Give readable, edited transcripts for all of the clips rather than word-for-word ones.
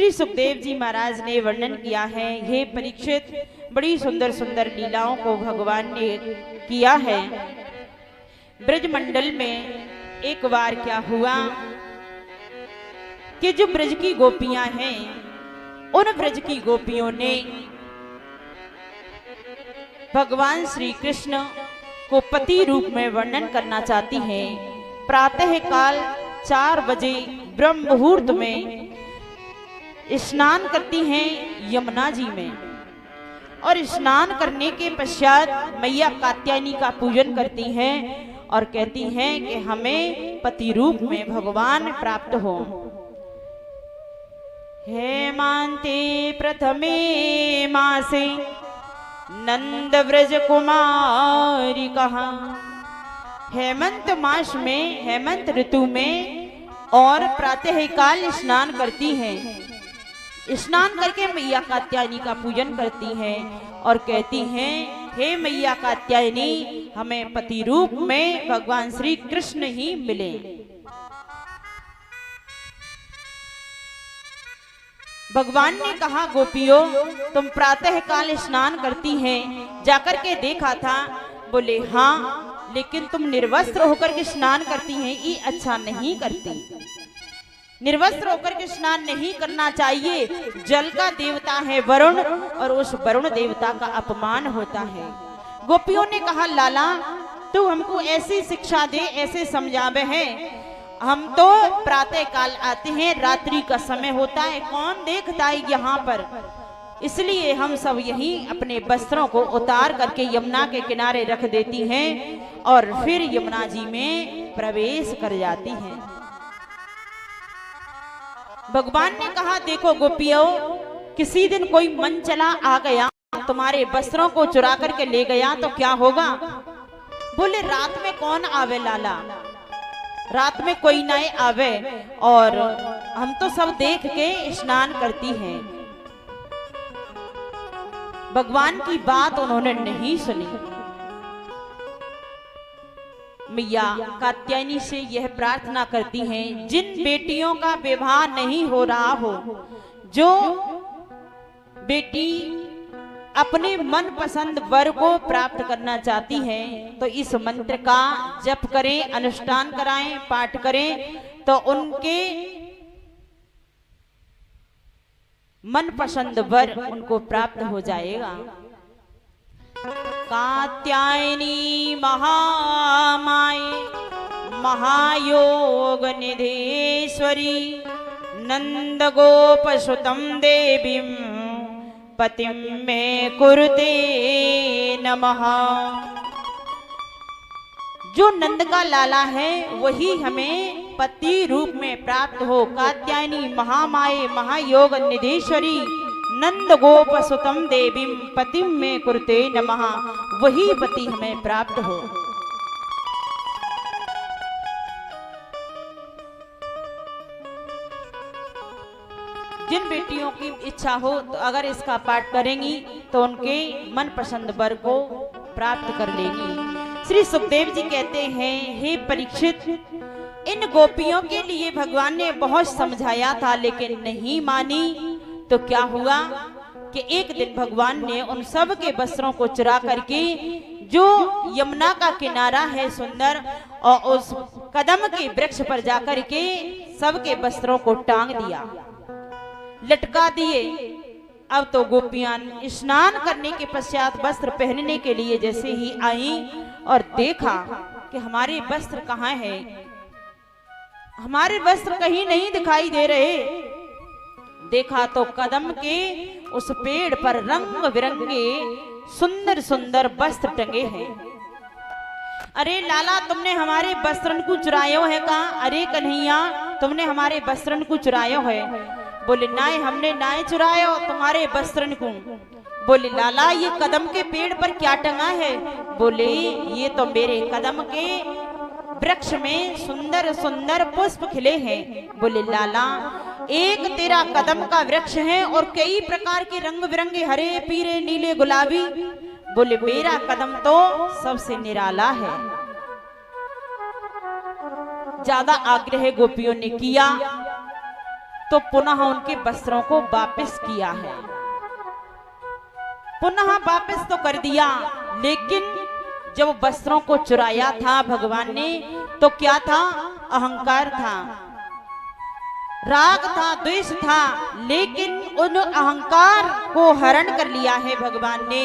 श्री सुखदेव जी महाराज ने वर्णन किया है। हे परीक्षित, बड़ी सुंदर सुंदर लीलाओं को भगवान ने किया है। ब्रजमंडल में एक बार क्या हुआ कि जो ब्रज की गोपियां हैं, उन ब्रज की गोपियों ने भगवान श्री कृष्ण को पति रूप में वर्णन करना चाहती हैं। प्रातः काल 4 बजे ब्रह्म मुहूर्त में स्नान करती हैं यमुना जी में, और स्नान करने के पश्चात मैया कात्यायनी का पूजन करती हैं और कहती हैं कि हमें पति रूप में भगवान प्राप्त हो। हेमांते प्रथमे मासे नंद व्रज कुमारी कहा। हेमंत मास में, हेमंत ऋतु में और प्रातः काल स्नान करती हैं। स्नान करके मैया कात्यायनी का पूजन करती हैं और कहती हैं, हे मैया कात्यायनी, हमें पति रूप में भगवान श्री कृष्ण ही मिले। भगवान ने कहा, गोपियों, तुम प्रातः काल स्नान करती हैं, जाकर के देखा था। बोले हाँ, लेकिन तुम निर्वस्त्र होकर के स्नान करती हैं, ये अच्छा नहीं करती। निर्वस्त्र होकर के स्नान नहीं करना चाहिए। जल का देवता है वरुण, और उस वरुण देवता का अपमान होता है। गोपियों ने कहा, लाला, तू हमको ऐसी शिक्षा दे, ऐसे समझावे है। हम तो प्रातः काल आते हैं, रात्रि का समय होता है, कौन देखता है यहाँ पर, इसलिए हम सब यही अपने वस्त्रों को उतार करके यमुना के किनारे रख देती हैं और फिर यमुना जी में प्रवेश कर जाती हैं। भगवान ने कहा, देखो गोपियों, किसी दिन कोई मन चला आ गया, तुम्हारे वस्त्रों को चुरा करके ले गया तो क्या होगा? बोले रात में कौन आवे लाला, रात में कोई ना आवे, और हम तो सब देख के स्नान करती हैं। भगवान की बात उन्होंने नहीं सुनी। मैया कात्यायनी से यह प्रार्थना करती हैं, जिन बेटियों का विवाह नहीं हो रहा हो, जो बेटी अपने मन पसंद वर को प्राप्त करना चाहती है, तो इस मंत्र का जप करें, अनुष्ठान कराएं, पाठ करें, तो उनके मन पसंद वर उनको प्राप्त हो जाएगा। कात्यायनी महामाये महायोग निधेश्वरी नंद गोपसुतं देवीं पतिं मे कुरुते नमः। जो नंद का लाला है वही हमें पति रूप में प्राप्त हो। कात्यायनी महामाये महायोग निधेश्वरी नंद गोपसुतं देवीं पतिं मे कुरुते नमः, वही पति हमें प्राप्त हो। जिन बेटियों की इच्छा हो तो अगर इसका पाठ करेंगी तो उनके मन पसंद वर को प्राप्त कर लेंगी। श्री सुखदेव जी कहते हैं, हे परीक्षित, इन गोपियों के लिए भगवान ने बहुत समझाया था लेकिन नहीं मानी। तो क्या हुआ कि एक दिन भगवान ने उन सब के वस्त्रों को चुरा करके, जो यमुना का किनारा है सुंदर, और उस कदम के वृक्ष पर जाकर के सबके वस्त्रों को टांग दिया, लटका दिए। अब तो गोपियां स्नान करने के पश्चात वस्त्र पहनने के लिए जैसे ही आई और देखा कि हमारे वस्त्र कहाँ हैं, हमारे वस्त्र कहीं नहीं दिखाई दे रहे। देखा तो कदम के उस पेड़ पर रंग बिरंगे सुंदर सुंदर वस्त्र टंगे हैं। अरे लाला, तुमने हमारे वस्त्रन को चुरायो है का? अरे कन्हैया, तुमने हमारे वस्त्रन को चुरायो है? बोले नाय, हमने नाय चुरायो तुम्हारे वस्त्रन को। बोले लाला, ये कदम के पेड़ पर क्या टंगा है? बोले ये तो मेरे कदम के वृक्ष में सुंदर सुंदर पुष्प खिले हैं। बोले लाला, एक तेरा कदम का वृक्ष है और कई प्रकार के रंग बिरंगे हरे पीले नीले गुलाबी। बोले मेरा कदम तो सबसे निराला है। ज्यादा आग्रह गोपियों ने किया तो पुनः उनके वस्त्रों को वापस किया है। पुनः वापस तो कर दिया, लेकिन जब वस्त्रों को चुराया था भगवान ने तो क्या था? अहंकार था, राग था, द्वेष था, लेकिन उन अहंकार को हरण कर लिया है भगवान ने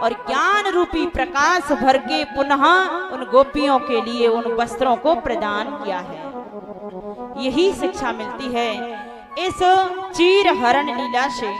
और ज्ञान रूपी प्रकाश भर के पुनः उन गोपियों के लिए उन वस्त्रों को प्रदान किया है। यही शिक्षा मिलती है इस चीर हरण लीला से।